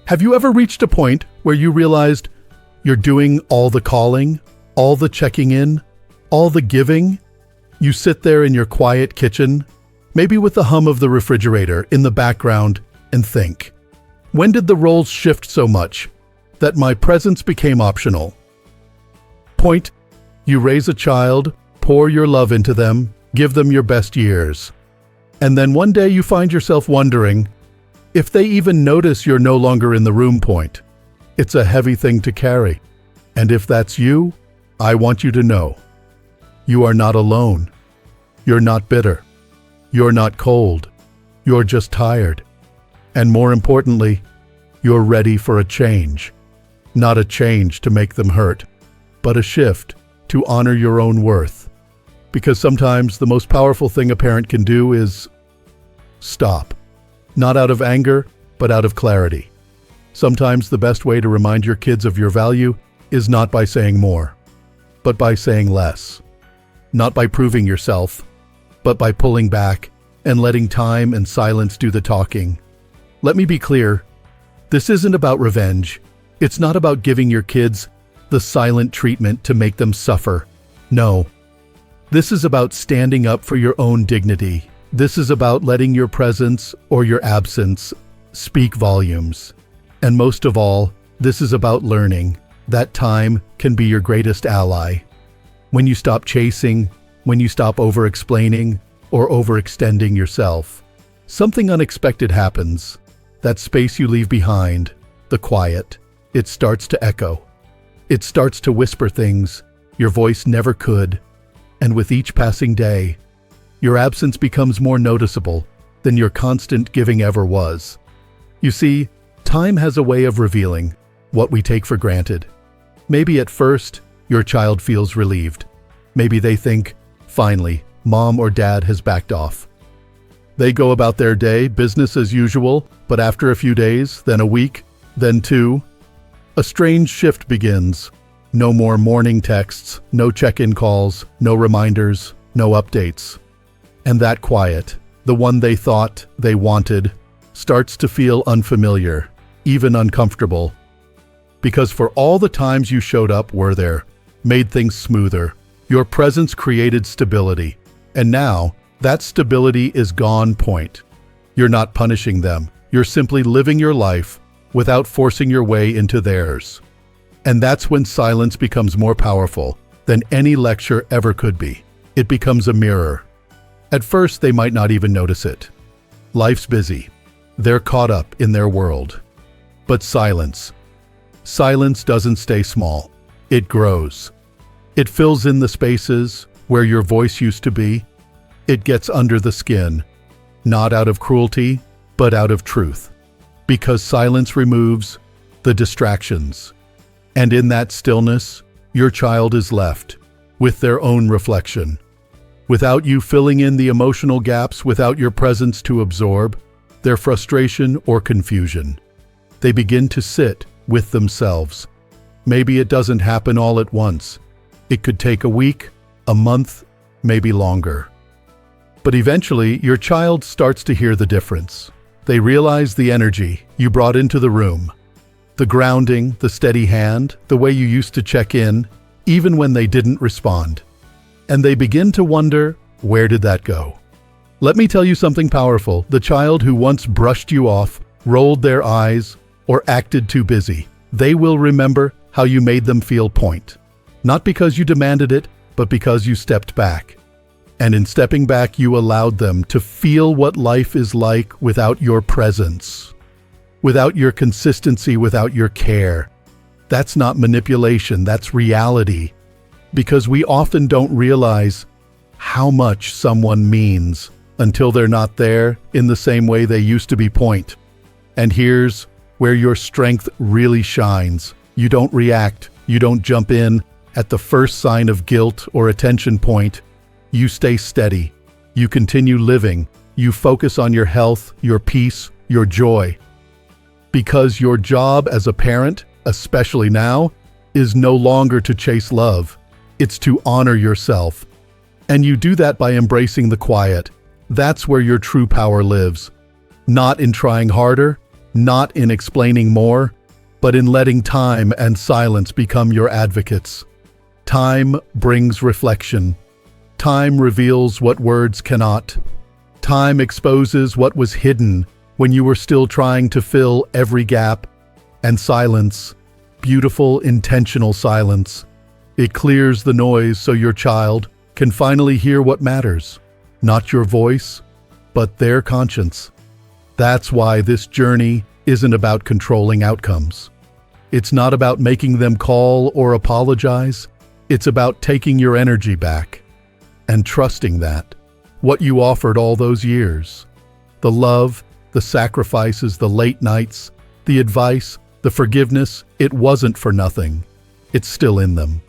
Have you ever reached a point where you realized you're doing all the calling, all the checking in, all the giving? You sit there in your quiet kitchen, maybe with the hum of the refrigerator in the background, and think, when did the roles shift so much that my presence became optional? Point, you raise a child, pour your love into them, give them your best years. And then one day you find yourself wondering if they even notice you're no longer in the room. Point. It's a heavy thing to carry. And if that's you, I want you to know, you are not alone. You're not bitter. You're not cold. You're just tired. And more importantly, you're ready for a change. Not a change to make them hurt, but a shift to honor your own worth. Because sometimes the most powerful thing a parent can do is stop. Not out of anger, but out of clarity. Sometimes the best way to remind your kids of your value is not by saying more, but by saying less. Not by proving yourself, but by pulling back and letting time and silence do the talking. Let me be clear, this isn't about revenge. It's not about giving your kids the silent treatment to make them suffer. No. This is about standing up for your own dignity. This is about letting your presence or your absence speak volumes. And most of all, this is about learning that time can be your greatest ally. When you stop chasing, when you stop over-explaining or overextending yourself, something unexpected happens. That space you leave behind, the quiet, it starts to echo. It starts to whisper things your voice never could. And with each passing day, your absence becomes more noticeable than your constant giving ever was. You see, time has a way of revealing what we take for granted. Maybe at first, your child feels relieved. Maybe they think, finally, mom or dad has backed off. They go about their day, business as usual, but after a few days, then a week, then two, a strange shift begins. No more morning texts, no check-in calls, no reminders, no updates. And that quiet, the one they thought they wanted, starts to feel unfamiliar, even uncomfortable. Because for all the times you showed up were there, made things smoother, your presence created stability. And now, that stability is gone. Point. You're not punishing them. You're simply living your life without forcing your way into theirs. And that's when silence becomes more powerful than any lecture ever could be. It becomes a mirror. At first, they might not even notice it. Life's busy. They're caught up in their world. But silence doesn't stay small. It grows. It fills in the spaces where your voice used to be. It gets under the skin, not out of cruelty, but out of truth. Because silence removes the distractions. And in that stillness, your child is left with their own reflection. Without you filling in the emotional gaps, without your presence to absorb their frustration or confusion. They begin to sit with themselves. Maybe it doesn't happen all at once. It could take a week, a month, maybe longer. But eventually, your child starts to hear the difference. They realize the energy you brought into the room. The grounding, the steady hand, the way you used to check in, even when they didn't respond. And they begin to wonder, where did that go? Let me tell you something powerful. The child who once brushed you off, rolled their eyes, or acted too busy, they will remember how you made them feel. Point. Not because you demanded it, but because you stepped back. And in stepping back, you allowed them to feel what life is like without your presence, without your consistency, without your care. That's not manipulation, that's reality. Because we often don't realize how much someone means until they're not there in the same way they used to be. Point. And here's where your strength really shines. You don't react, you don't jump in at the first sign of guilt or attention. Point. You stay steady. You continue living. You focus on your health, your peace, your joy. Because your job as a parent, especially now, is no longer to chase love. It's to honor yourself. And you do that by embracing the quiet. That's where your true power lives. Not in trying harder, not in explaining more, but in letting time and silence become your advocates. Time brings reflection. Time reveals what words cannot. Time exposes what was hidden when you were still trying to fill every gap. And silence, beautiful, intentional silence. It clears the noise so your child can finally hear what matters. Not your voice, but their conscience. That's why this journey isn't about controlling outcomes. It's not about making them call or apologize. It's about taking your energy back and trusting that what you offered all those years, the love, the sacrifices, the late nights, the advice, the forgiveness, it wasn't for nothing. It's still in them.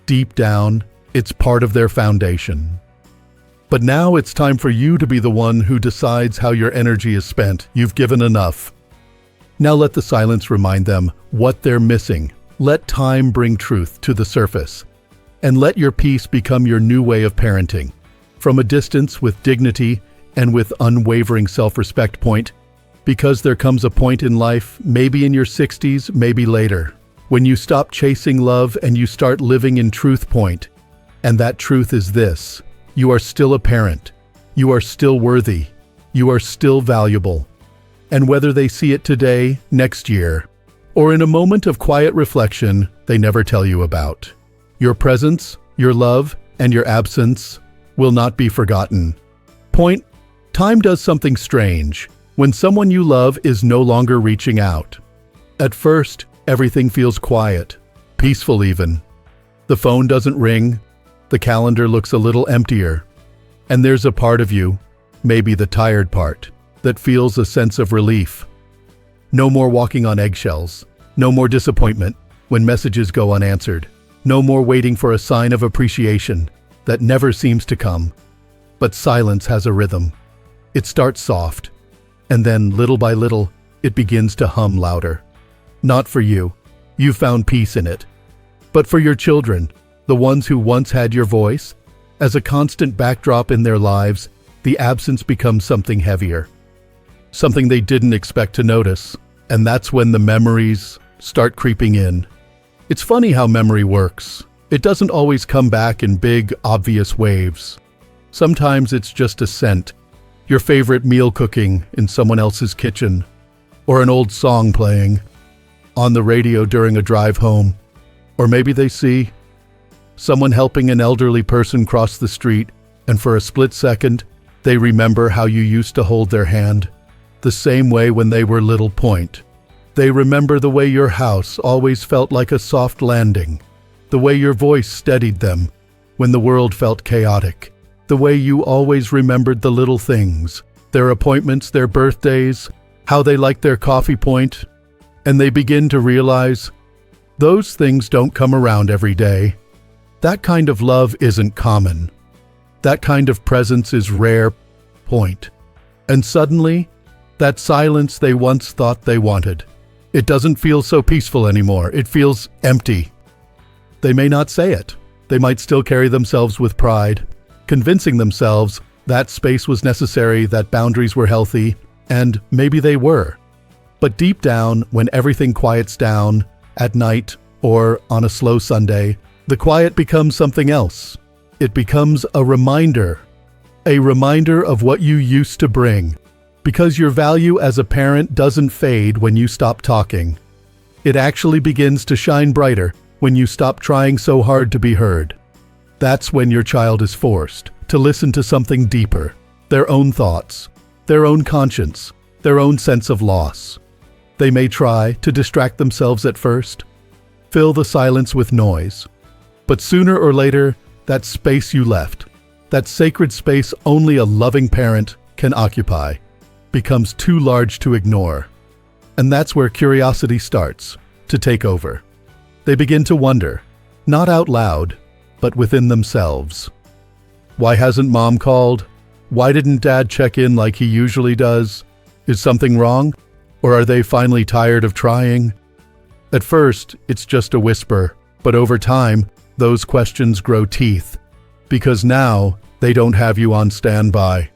Deep down, it's part of their foundation. But now it's time for you to be the one who decides how your energy is spent. You've given enough. Now let the silence remind them what they're missing. Let time bring truth to the surface. And let your peace become your new way of parenting. From a distance, with dignity, and with unwavering self-respect. Because there comes a point in life, maybe in your 60s, maybe later, when you stop chasing love and you start living in truth. And that truth is this: you are still a parent. You are still worthy. You are still valuable. And whether they see it today, next year, or in a moment of quiet reflection they never tell you about, your presence, your love, and your absence will not be forgotten. Time does something strange when someone you love is no longer reaching out. At first, everything feels quiet, peaceful even. The phone doesn't ring, the calendar looks a little emptier, and there's a part of you, maybe the tired part, that feels a sense of relief. No more walking on eggshells, no more disappointment when messages go unanswered, no more waiting for a sign of appreciation that never seems to come. But silence has a rhythm. It starts soft, and then little by little, it begins to hum louder. Not for you, you've found peace in it, but for your children, the ones who once had your voice. As a constant backdrop in their lives, the absence becomes something heavier, something they didn't expect to notice, and that's when the memories start creeping in. It's funny how memory works. It doesn't always come back in big, obvious waves. Sometimes it's just a scent, your favorite meal cooking in someone else's kitchen, or an old song playing on the radio during a drive home. Or maybe they see someone helping an elderly person cross the street, and for a split second, they remember how you used to hold their hand, the same way when they were little. They remember the way your house always felt like a soft landing, the way your voice steadied them when the world felt chaotic, the way you always remembered the little things, their appointments, their birthdays, how they liked their coffee. And they begin to realize those things don't come around every day. That kind of love isn't common. That kind of presence is rare. And suddenly, that silence they once thought they wanted, it doesn't feel so peaceful anymore. It feels empty. They may not say it. They might still carry themselves with pride, convincing themselves that space was necessary, that boundaries were healthy, and maybe they were. But deep down, when everything quiets down, at night or on a slow Sunday, the quiet becomes something else. It becomes a reminder of what you used to bring. Because your value as a parent doesn't fade when you stop talking. It actually begins to shine brighter when you stop trying so hard to be heard. That's when your child is forced to listen to something deeper, their own thoughts, their own conscience, their own sense of loss. They may try to distract themselves at first, fill the silence with noise. But sooner or later, that space you left, that sacred space only a loving parent can occupy, becomes too large to ignore. And that's where curiosity starts to take over. They begin to wonder, not out loud, but within themselves. Why hasn't mom called? Why didn't dad check in like he usually does? Is something wrong? Or are they finally tired of trying? At first, it's just a whisper, but over time, those questions grow teeth. Because now, they don't have you on standby.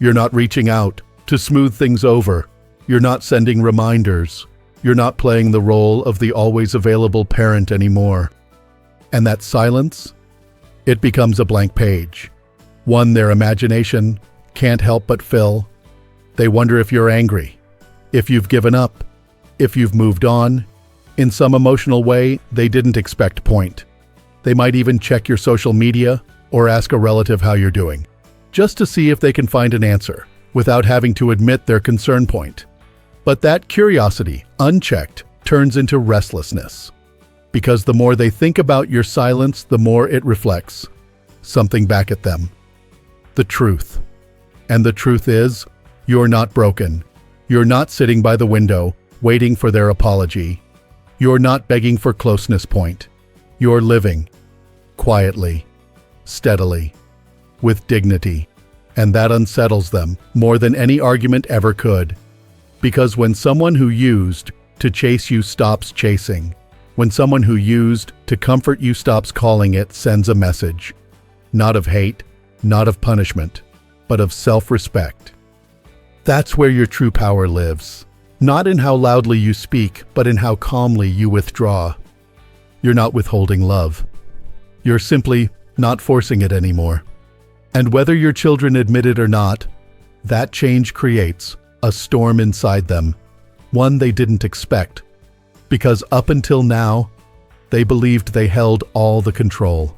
You're not reaching out to smooth things over. You're not sending reminders. You're not playing the role of the always available parent anymore. And that silence, it becomes a blank page. One their imagination can't help but fill. They wonder if you're angry, if you've given up, if you've moved on. In some emotional way they didn't expect point. They might even check your social media or ask a relative how you're doing, just to see if they can find an answer, without having to admit their concern point. But that curiosity, unchecked, turns into restlessness. Because the more they think about your silence, the more it reflects something back at them. The truth. And the truth is, you're not broken. You're not sitting by the window, waiting for their apology. You're not begging for closeness point. You're living. Quietly. Steadily. With dignity. And that unsettles them more than any argument ever could. Because when someone who used to chase you stops chasing, when someone who used to comfort you stops calling it, sends a message. Not of hate, not of punishment, but of self-respect. That's where your true power lives. Not in how loudly you speak, but in how calmly you withdraw. You're not withholding love. You're simply not forcing it anymore. And whether your children admit it or not, that change creates a storm inside them, one they didn't expect. Because up until now, they believed they held all the control.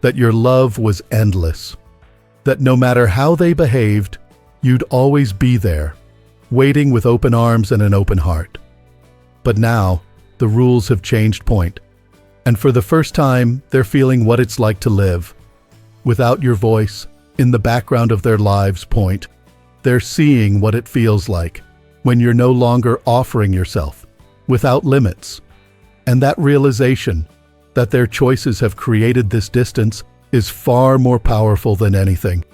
That your love was endless. That no matter how they behaved, you'd always be there, waiting with open arms and an open heart. But now, the rules have changed point. And for the first time, they're feeling what it's like to live. Without your voice, in the background of their lives point. They're seeing what it feels like when you're no longer offering yourself, without limits. And that realization that their choices have created this distance is far more powerful than anything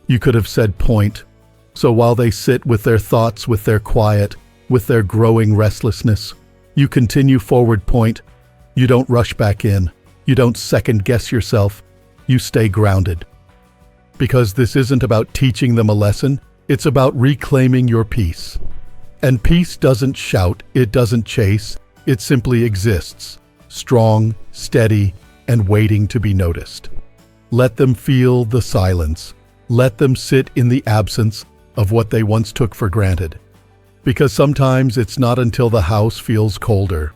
you could have said point. So while they sit with their thoughts, with their quiet, with their growing restlessness, you continue forward point. You don't rush back in. You don't second guess yourself. You stay grounded. Because this isn't about teaching them a lesson, it's about reclaiming your peace. And peace doesn't shout, it doesn't chase, it simply exists, strong, steady, and waiting to be noticed. Let them feel the silence. Let them sit in the absence of what they once took for granted. Because sometimes it's not until the house feels colder,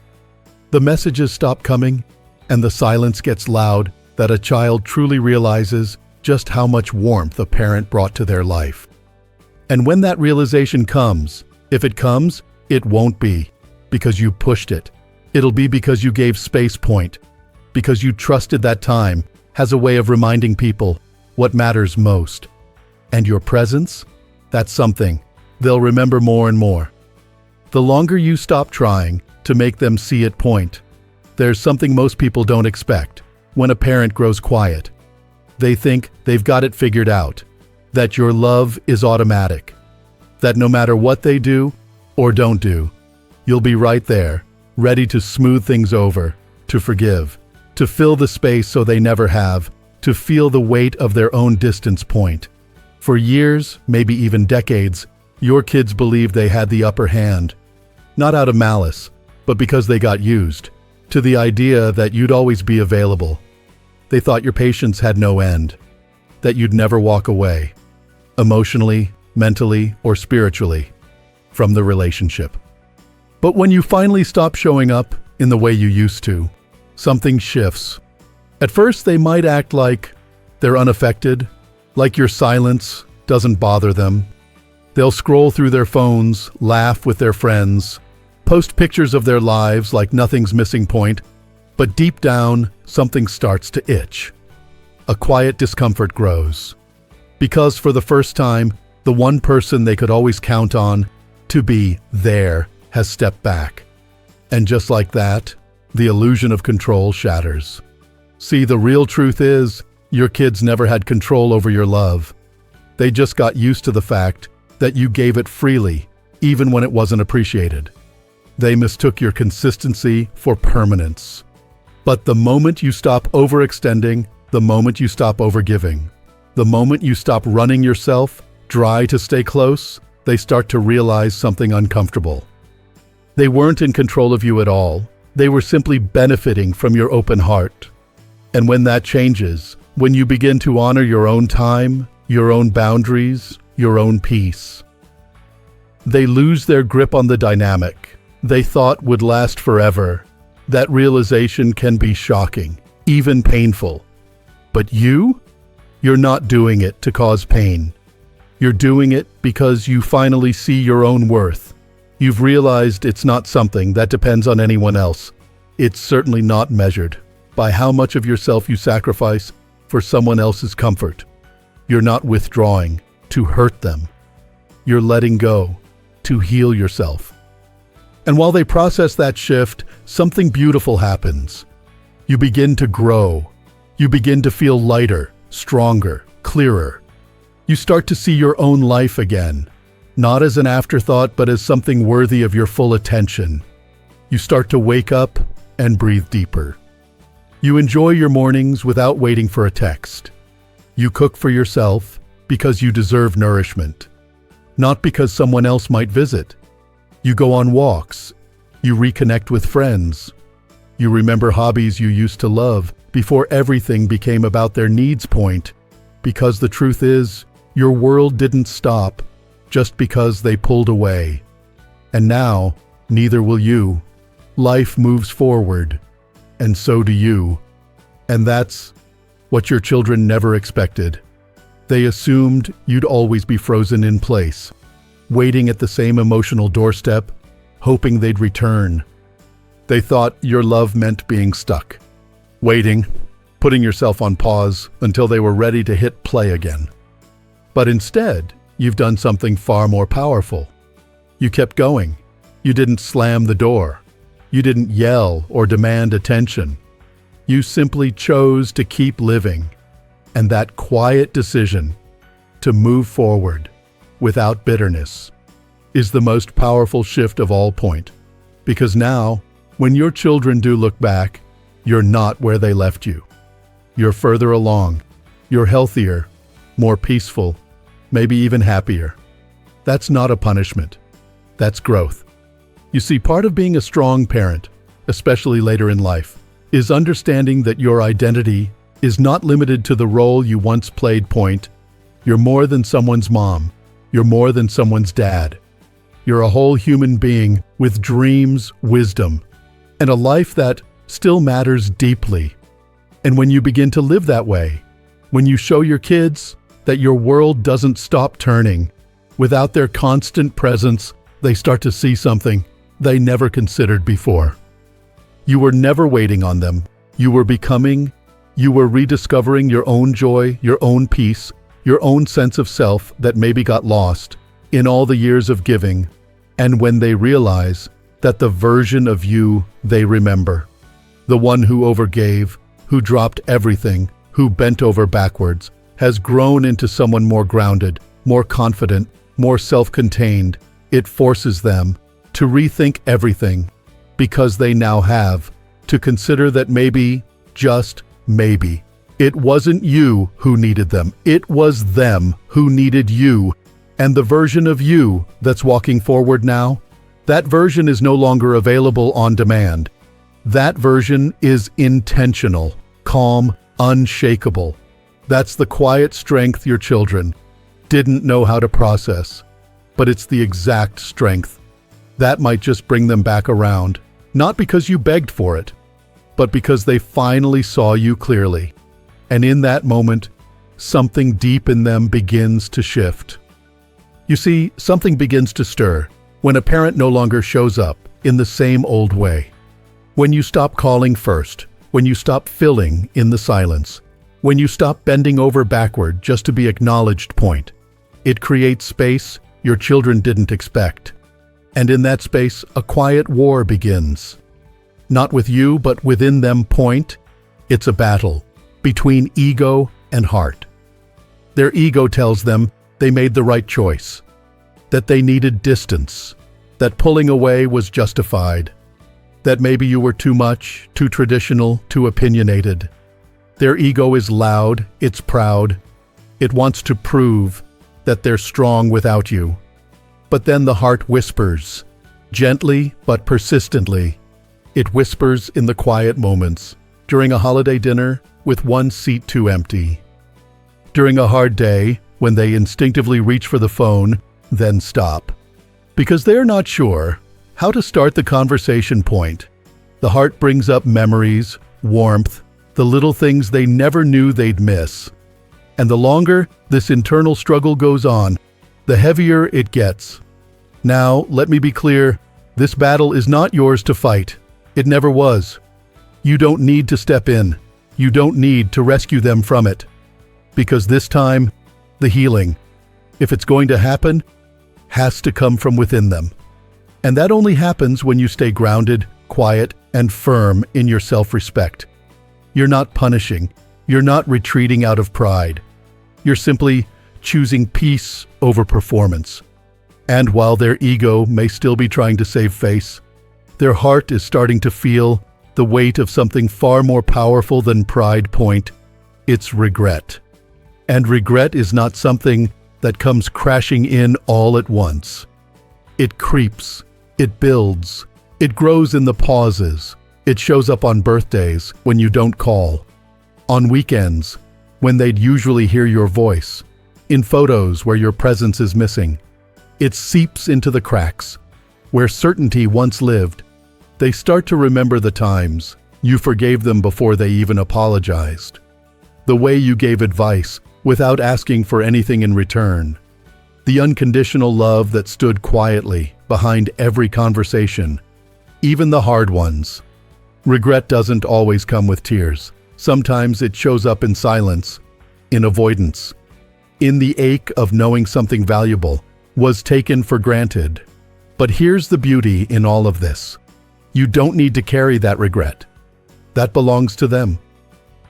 the messages stop coming, and the silence gets loud, that a child truly realizes just how much warmth a parent brought to their life. And when that realization comes, if it comes, it won't be because you pushed it. It'll be because you gave space point, because you trusted that time has a way of reminding people what matters most. And your presence, that's something they'll remember more and more. The longer you stop trying to make them see it point, there's something most people don't expect when a parent grows quiet. They think they've got it figured out, that your love is automatic, that no matter what they do or don't do, you'll be right there, ready to smooth things over, to forgive, to fill the space so they never have, to feel the weight of their own distance point. For years, maybe even decades, your kids believed they had the upper hand, not out of malice, but because they got used to the idea that you'd always be available. They thought your patience had no end, that you'd never walk away, emotionally, mentally, or spiritually, from the relationship. But when you finally stop showing up in the way you used to, something shifts. At first, they might act like they're unaffected, like your silence doesn't bother them. They'll scroll through their phones, laugh with their friends, post pictures of their lives like nothing's missing point. But deep down, something starts to itch. A quiet discomfort grows. Because for the first time, the one person they could always count on to be there has stepped back. And just like that, the illusion of control shatters. See, the real truth is, your kids never had control over your love. They just got used to the fact that you gave it freely, even when it wasn't appreciated. They mistook your consistency for permanence. But the moment you stop overextending, the moment you stop overgiving, the moment you stop running yourself dry to stay close, they start to realize something uncomfortable. They weren't in control of you at all. They were simply benefiting from your open heart. And when that changes, when you begin to honor your own time, your own boundaries, your own peace, they lose their grip on the dynamic they thought would last forever. That realization can be shocking, even painful. But you're not doing it to cause pain. You're doing it because you finally see your own worth. You've realized it's not something that depends on anyone else. It's certainly not measured by how much of yourself you sacrifice for someone else's comfort. You're not withdrawing to hurt them. You're letting go to heal yourself. And while they process that shift, something beautiful happens. You begin to grow. You begin to feel lighter, stronger, clearer. You start to see your own life again, not as an afterthought, but as something worthy of your full attention. You start to wake up and breathe deeper. You enjoy your mornings without waiting for a text. You cook for yourself because you deserve nourishment, not because someone else might visit. You go on walks. You reconnect with friends. You remember hobbies you used to love before everything became about their needs point, because the truth is, your world didn't stop just because they pulled away. And now, neither will you. Life moves forward, and so do you. And that's what your children never expected. They assumed you'd always be frozen in place, waiting at the same emotional doorstep, hoping they'd return. They thought your love meant being stuck, waiting, putting yourself on pause until they were ready to hit play again. But instead, you've done something far more powerful. You kept going. You didn't slam the door. You didn't yell or demand attention. You simply chose to keep living. And that quiet decision to move forward without bitterness is the most powerful shift of all point. Because now, when your children do look back, you're not where they left you. You're further along. You're healthier, more peaceful, maybe even happier. That's not a punishment. That's growth. You see, part of being a strong parent, especially later in life, is understanding that your identity is not limited to the role you once played. You're more than someone's mom. You're more than someone's dad. You're a whole human being with dreams, wisdom, and a life that still matters deeply. And when you begin to live that way, when you show your kids that your world doesn't stop turning, without their constant presence, they start to see something they never considered before. You were never waiting on them. You were becoming. You were rediscovering your own joy, your own peace, your own sense of self that maybe got lost in all the years of giving. And when they realize that the version of you they remember, the one who overgave, who dropped everything, who bent over backwards, has grown into someone more grounded, more confident, more self-contained, it forces them to rethink everything, because they now have to consider that maybe, just maybe, it wasn't you who needed them. It was them who needed you. And the version of you that's walking forward now, that version is no longer available on demand. That version is intentional, calm, unshakable. That's the quiet strength your children didn't know how to process. But it's the exact strength that might just bring them back around, not because you begged for it, but because they finally saw you clearly. And in that moment, something deep in them begins to shift. You see, something begins to stir when a parent no longer shows up in the same old way. When you stop calling first, when you stop filling in the silence, when you stop bending over backward just to be acknowledged. It creates space your children didn't expect. And in that space, a quiet war begins. Not with you, but within them. It's a battle between ego and heart. Their ego tells them they made the right choice, that they needed distance, that pulling away was justified, that maybe you were too much, too traditional, too opinionated. Their ego is loud, it's proud. It wants to prove that they're strong without you. But then the heart whispers, gently but persistently. It whispers in the quiet moments, during a holiday dinner with one seat too empty. During a hard day, when they instinctively reach for the phone, then stop. Because they're not sure how to start the conversation point. The heart brings up memories, warmth, the little things they never knew they'd miss. And the longer this internal struggle goes on, the heavier it gets. Now, let me be clear, this battle is not yours to fight. It never was. You don't need to step in. You don't need to rescue them from it. Because this time, the healing, if it's going to happen, has to come from within them. And that only happens when you stay grounded, quiet, and firm in your self-respect. You're not punishing. You're not retreating out of pride. You're simply choosing peace over performance. And while their ego may still be trying to save face, their heart is starting to feel the weight of something far more powerful than pride. It's regret. And regret is not something that comes crashing in all at once. It creeps, it builds, it grows in the pauses. It shows up on birthdays when you don't call, on weekends when they'd usually hear your voice, in photos where your presence is missing. It seeps into the cracks, where certainty once lived. They start to remember the times you forgave them before they even apologized. The way you gave advice without asking for anything in return. The unconditional love that stood quietly behind every conversation, even the hard ones. Regret doesn't always come with tears. Sometimes it shows up in silence, in avoidance, in the ache of knowing something valuable was taken for granted. But here's the beauty in all of this. You don't need to carry that regret. That belongs to them.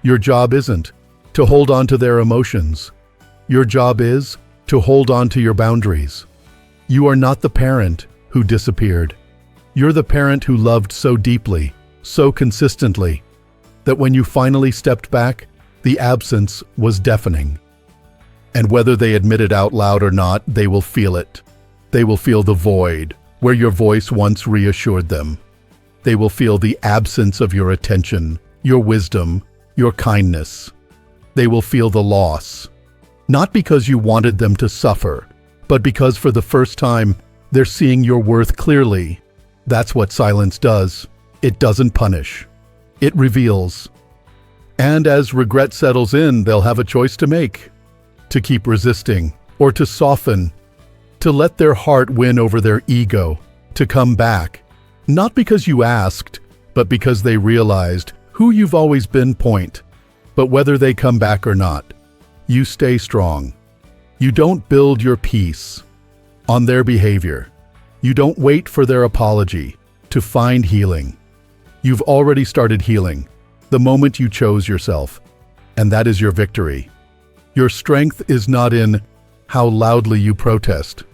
Your job isn't to hold on to their emotions. Your job is to hold on to your boundaries. You are not the parent who disappeared. You're the parent who loved so deeply, so consistently, that when you finally stepped back, the absence was deafening. And whether they admit it out loud or not, they will feel it. They will feel the void where your voice once reassured them. They will feel the absence of your attention, your wisdom, your kindness. They will feel the loss. Not because you wanted them to suffer, but because for the first time, they're seeing your worth clearly. That's what silence does. It doesn't punish. It reveals. And as regret settles in, they'll have a choice to make. To keep resisting, or to soften, to let their heart win over their ego, to come back. Not because you asked, but because they realized who you've always been. But whether they come back or not, you stay strong. You don't build your peace on their behavior. You don't wait for their apology to find healing. You've already started healing the moment you chose yourself, and that is your victory. Your strength is not in how loudly you protest.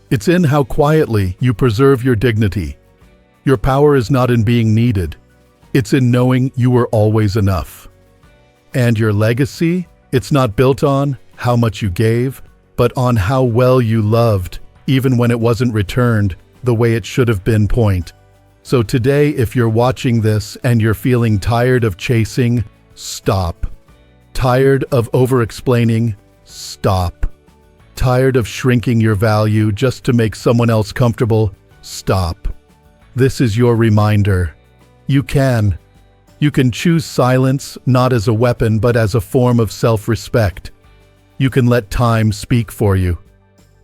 It's in how quietly you preserve your dignity. Your power is not in being needed. It's in knowing you were always enough. And your legacy, it's not built on how much you gave, but on how well you loved, even when it wasn't returned the way it should have been. So today, if you're watching this and you're feeling tired of chasing, stop. Tired of over-explaining, stop. Tired of shrinking your value just to make someone else comfortable, stop. This is your reminder. You can choose silence not as a weapon but as a form of self-respect. You can let time speak for you.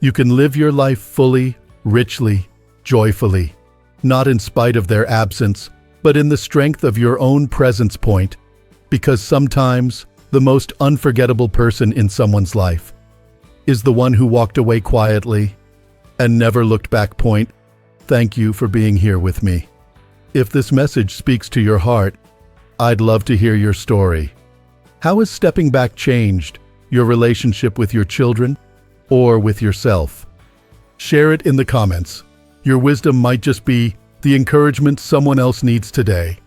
You can live your life fully, richly, joyfully, not in spite of their absence, but in the strength of your own presence. Because sometimes the most unforgettable person in someone's life is the one who walked away quietly and never looked back. Thank you for being here with me. If this message speaks to your heart, I'd love to hear your story. How has stepping back changed your relationship with your children or with yourself? Share it in the comments. Your wisdom might just be the encouragement someone else needs today.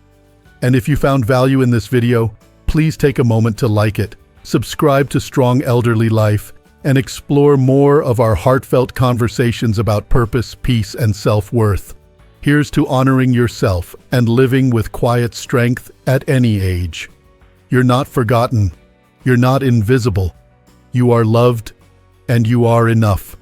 And if you found value in this video, please take a moment to like it, subscribe to Strong Elderly Life, and explore more of our heartfelt conversations about purpose, peace, and self-worth. Here's to honoring yourself and living with quiet strength at any age. You're not forgotten. You're not invisible. You are loved, and you are enough.